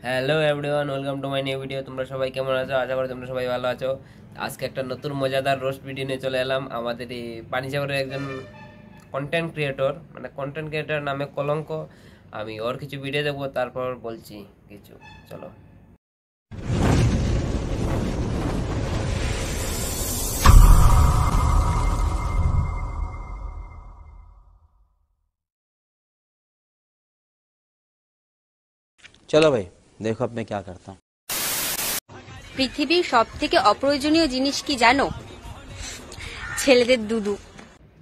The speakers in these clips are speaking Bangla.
Hello everyone, welcome to my new video. তোমরা সবাই কেমন আছো? আশা করি তোমরা সবাই ভালো আছো। আজকে একটা নতুন মজাদার রোস্ট ভিডিও নিয়ে চলে এলাম। আমাদের এই পানিসাগরের একজন কন্টেন্ট ক্রিয়েটর, মানে কন্টেন্ট ক্রিয়েটর নামে কলঙ্ক। আমি ওর কিছু ভিডিও দেখবো, তারপর বলছি কিছু। চলো। चलो भाई देखो अब मैं क्या करता हूँ। পৃথিবীর সবথেকে অপ্রয়োজনীয় জিনিস কি জানো? ছেলেদের দুধু।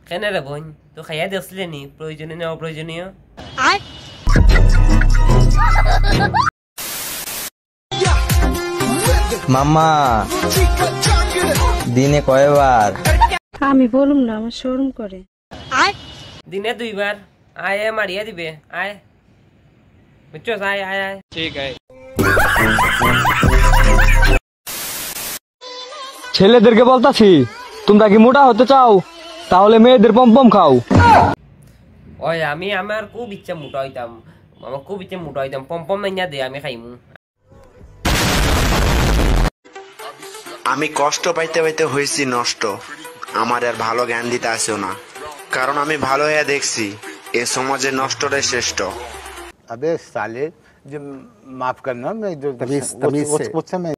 কেন রে বোন, তো খাইয়া দেখছিলে নি প্রয়োজনীয় না অপ্রয়োজনীয়? আর মাম্মা দিনে কয়বার? আমি বলুম না, আমার শরম করে। আর দিনে 2 বার। আয় মারিয়া দিবে, আয় বুঝছো? আয় আয় আয়। ছেলেদেরকে বলতাছি, তোমরা কি মোটা হতে চাও? তাহলে মেয়েদের পমপম খাও। ওই আমার খুব ইচ্ছা মোটা হইতাম, আমার খুব ইচ্ছা মোটা হইতাম। পম্পম না দে, আমি খাইমু। আমি কষ্ট পাইতে পাইতে হয়েছি নষ্ট। আমার আর ভালো জ্ঞান দিতে আসেও না, কারণ আমি ভালো হয়ে দেখছি এ সমাজে নষ্টটাই শ্রেষ্ঠ। अबे साले जो माफ करना, मैं जो तमीज से मुझसे मैं